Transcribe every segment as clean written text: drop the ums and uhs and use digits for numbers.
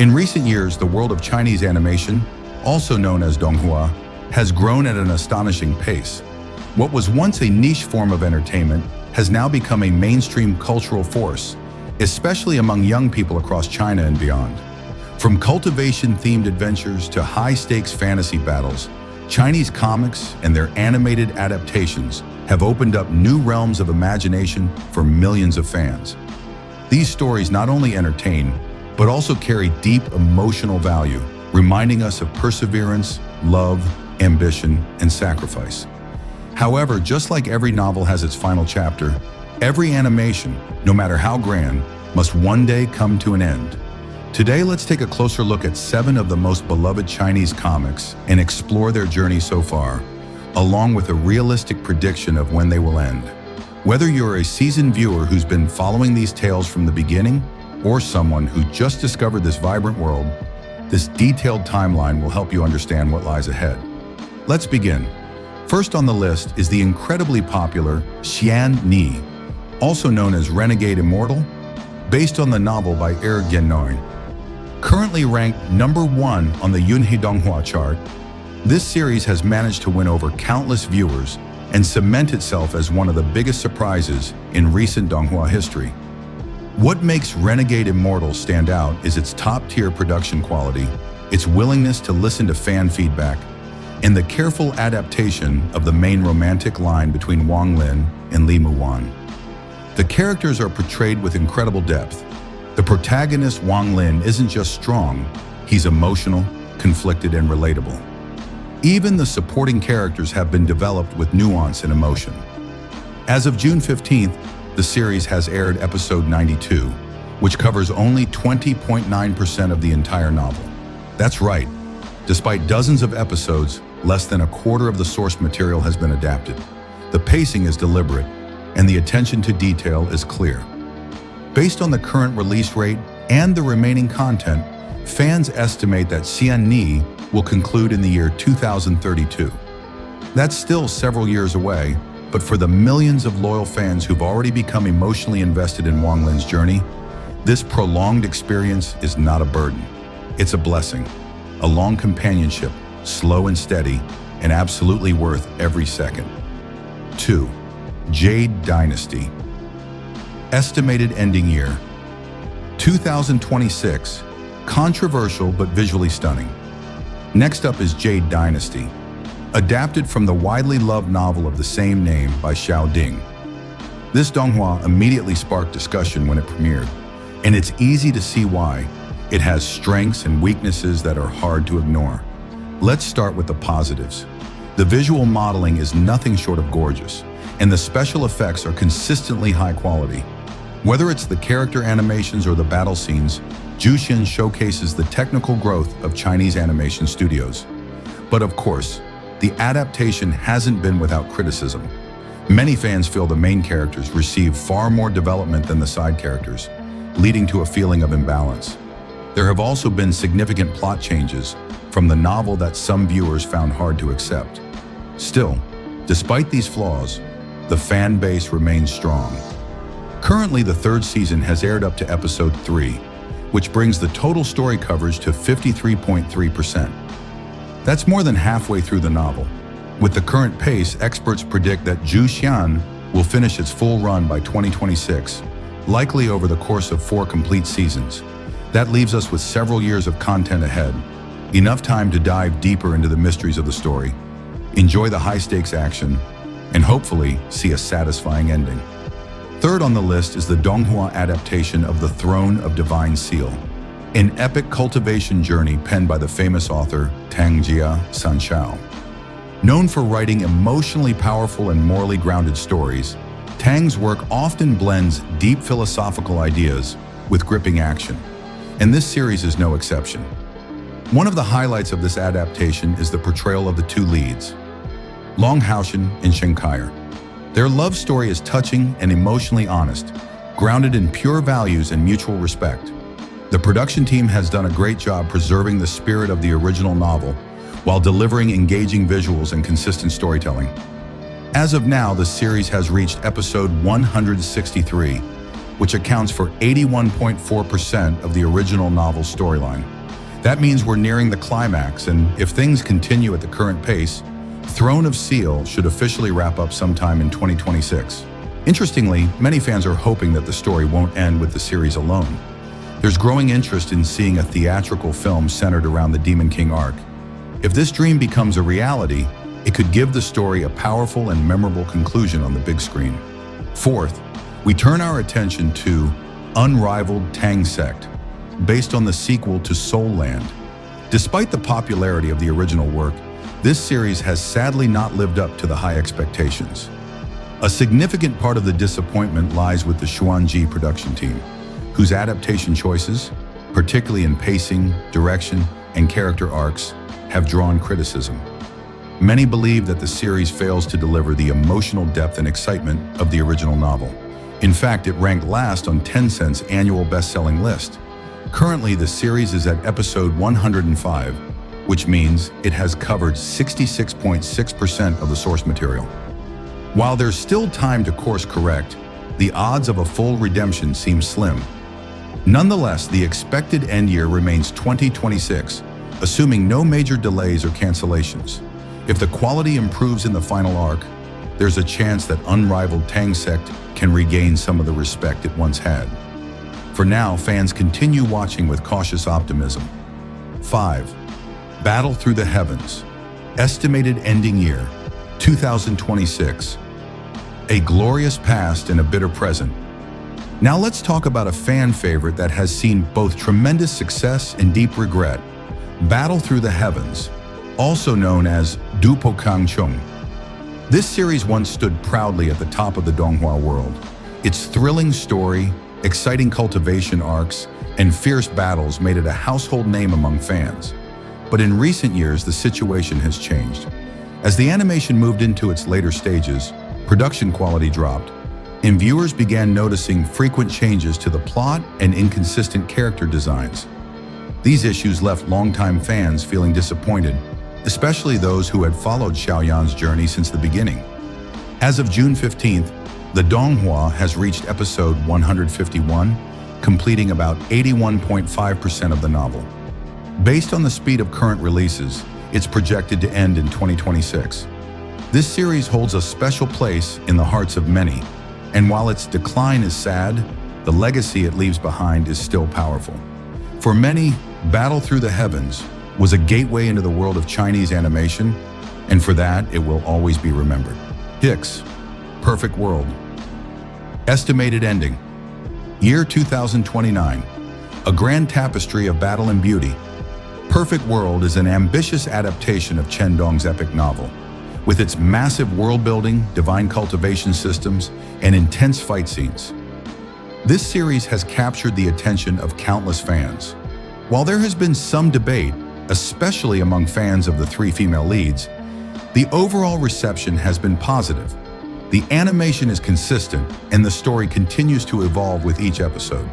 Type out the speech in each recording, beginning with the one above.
In recent years, the world of Chinese animation, also known as Donghua, has grown at an astonishing pace. What was once a niche form of entertainment has now become a mainstream cultural force, especially among young people across China and beyond. From cultivation-themed adventures to high-stakes fantasy battles, Chinese comics and their animated adaptations have opened up new realms of imagination for millions of fans. These stories not only entertain, but also carry deep emotional value, reminding us of perseverance, love, ambition, and sacrifice. However, just like every novel has its final chapter, every animation, no matter how grand, must one day come to an end. Today, let's take a closer look at 7 of the most beloved Chinese comics and explore their journey so far, along with a realistic prediction of when they will end. Whether you're a seasoned viewer who's been following these tales from the beginning, or someone who just discovered this vibrant world, this detailed timeline will help you understand what lies ahead. Let's begin. First on the list is the incredibly popular Xian Ni, also known as Renegade Immortal, based on the novel by Xian Ni. Currently ranked #1 on the Yangge Donghua chart, this series has managed to win over countless viewers and cement itself as one of the biggest surprises in recent Donghua history. What makes Renegade Immortal stand out is its top-tier production quality, its willingness to listen to fan feedback, and the careful adaptation of the main romantic line between Wang Lin and Li Muwan. The characters are portrayed with incredible depth. The protagonist Wang Lin isn't just strong, he's emotional, conflicted, and relatable. Even the supporting characters have been developed with nuance and emotion. As of June 15th, the series has aired episode 92, which covers only 20.9% of the entire novel. That's right, despite dozens of episodes, less than a quarter of the source material has been adapted. The pacing is deliberate, and the attention to detail is clear. Based on the current release rate and the remaining content, fans estimate that Xian Ni will conclude in the year 2032. That's still several years away, but for the millions of loyal fans who've already become emotionally invested in Wang Lin's journey, this prolonged experience is not a burden. It's a blessing, a long companionship, slow and steady, and absolutely worth every second. 2. Jade Dynasty. Estimated ending year 2026, controversial but visually stunning. Next up is Jade Dynasty, adapted from the widely loved novel of the same name by Xiao Ding. This Donghua immediately sparked discussion when it premiered, and it's easy to see why. It has strengths and weaknesses that are hard to ignore. Let's start with the positives. The visual modeling is nothing short of gorgeous, and the special effects are consistently high quality. Whether it's the character animations or the battle scenes, Zhu Xian showcases the technical growth of Chinese animation studios. But of course, the adaptation hasn't been without criticism. Many fans feel the main characters receive far more development than the side characters, leading to a feeling of imbalance. There have also been significant plot changes from the novel that some viewers found hard to accept. Still, despite these flaws, the fan base remains strong. Currently, the 3rd season has aired up to episode 3, which brings the total story coverage to 53.3%. That's more than halfway through the novel. With the current pace, experts predict that Zhu Xian will finish its full run by 2026, likely over the course of 4 complete seasons. That leaves us with several years of content ahead, enough time to dive deeper into the mysteries of the story, enjoy the high-stakes action, and hopefully see a satisfying ending. 3rd on the list is the Donghua adaptation of The Throne of Divine Seal, an epic cultivation journey penned by the famous author Tang Sanshao. Known for writing emotionally powerful and morally grounded stories, Tang's work often blends deep philosophical ideas with gripping action, and this series is no exception. One of the highlights of this adaptation is the portrayal of the 2 leads, Long Haoshan and Shenkaier. Their love story is touching and emotionally honest, grounded in pure values and mutual respect. The production team has done a great job preserving the spirit of the original novel while delivering engaging visuals and consistent storytelling. As of now, the series has reached episode 163, which accounts for 81.4% of the original novel storyline. That means we're nearing the climax, and if things continue at the current pace, Throne of Seal should officially wrap up sometime in 2026. Interestingly, many fans are hoping that the story won't end with the series alone. There's growing interest in seeing a theatrical film centered around the Demon King arc. If this dream becomes a reality, it could give the story a powerful and memorable conclusion on the big screen. Fourth, we turn our attention to Unrivaled Tang Sect, based on the sequel to Soul Land. Despite the popularity of the original work, this series has sadly not lived up to the high expectations. A significant part of the disappointment lies with the Xian Ni production team, whose adaptation choices, particularly in pacing, direction, and character arcs, have drawn criticism. Many believe that the series fails to deliver the emotional depth and excitement of the original novel. In fact, it ranked last on Tencent's annual best-selling list. Currently, the series is at episode 105, which means it has covered 66.6% of the source material. While there's still time to course correct, the odds of a full redemption seem slim. Nonetheless, the expected end year remains 2026, assuming no major delays or cancellations. If the quality improves in the final arc, there's a chance that Unrivaled Tang Sect can regain some of the respect it once had. For now, fans continue watching with cautious optimism. 5. Battle Through the Heavens. Estimated ending year, 2026. A glorious past and a bitter present. Now let's talk about a fan favorite that has seen both tremendous success and deep regret. Battle Through the Heavens, also known as Du Po Kang Chung. This series once stood proudly at the top of the Donghua world. Its thrilling story, exciting cultivation arcs, and fierce battles made it a household name among fans. But in recent years, the situation has changed. As the animation moved into its later stages, production quality dropped, and viewers began noticing frequent changes to the plot and inconsistent character designs. These issues left longtime fans feeling disappointed, especially those who had followed Xiaoyan's journey since the beginning. As of June 15th, the Donghua has reached episode 151, completing about 81.5% of the novel. Based on the speed of current releases, it's projected to end in 2026. This series holds a special place in the hearts of many, and while its decline is sad, the legacy it leaves behind is still powerful. For many, Battle Through the Heavens was a gateway into the world of Chinese animation, and for that, it will always be remembered. 6. Perfect World. Estimated ending, year 2029. A grand tapestry of battle and beauty. Perfect World is an ambitious adaptation of Chen Dong's epic novel. With its massive world-building, divine cultivation systems, and intense fight scenes. This series has captured the attention of countless fans. While there has been some debate, especially among fans of the three female leads, the overall reception has been positive. The animation is consistent, and the story continues to evolve with each episode.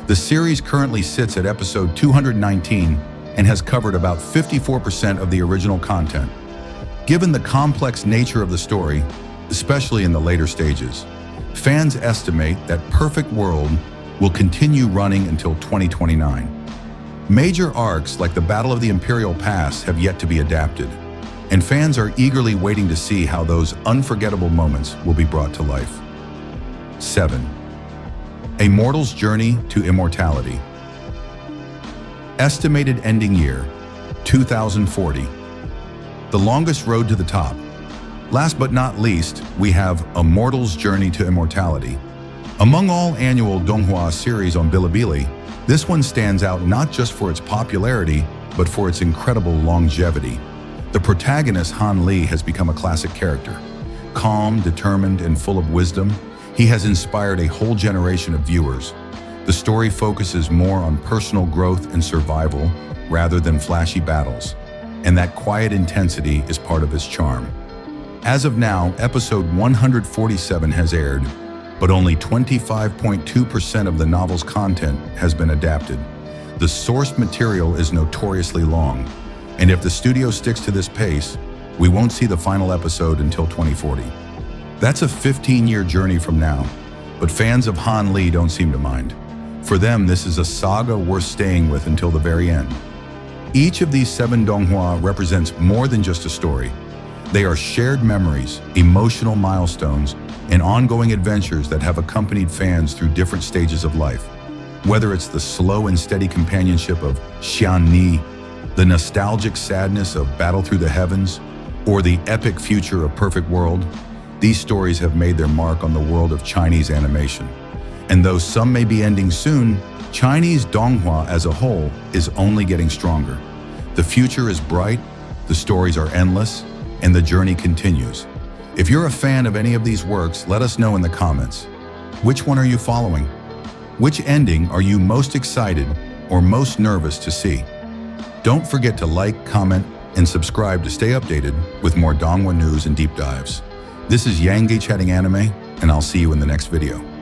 The series currently sits at episode 219 and has covered about 54% of the original content. Given the complex nature of the story, especially in the later stages, fans estimate that Perfect World will continue running until 2029. Major arcs like the Battle of the Imperial Pass have yet to be adapted, and fans are eagerly waiting to see how those unforgettable moments will be brought to life. 7. A Mortal's Journey to Immortality. Estimated ending year, 2040. The longest road to the top. Last but not least, we have A Mortal's Journey to Immortality. Among all annual Donghua series on Bilibili, this one stands out not just for its popularity, but for its incredible longevity. The protagonist Han Li has become a classic character. Calm, determined, and full of wisdom, he has inspired a whole generation of viewers. The story focuses more on personal growth and survival rather than flashy battles, and that quiet intensity is part of its charm. As of now, episode 147 has aired, but only 25.2% of the novel's content has been adapted. The source material is notoriously long, and if the studio sticks to this pace, we won't see the final episode until 2040. That's a 15-year journey from now, But fans of Han Li don't seem to mind. For them, this is a saga worth staying with until the very end. Each of these 7 Donghua represents more than just a story. They are shared memories, emotional milestones, and ongoing adventures that have accompanied fans through different stages of life. Whether it's the slow and steady companionship of Xian Ni, the nostalgic sadness of Battle Through the Heavens, or the epic future of Perfect World, these stories have made their mark on the world of Chinese animation. And though some may be ending soon, Chinese Donghua as a whole is only getting stronger. The future is bright, the stories are endless, and the journey continues. If you're a fan of any of these works, let us know in the comments. Which one are you following? Which ending are you most excited or most nervous to see? Don't forget to like, comment, and subscribe to stay updated with more Donghua news and deep dives. This is Yangge Chatting Anime, and I'll see you in the next video.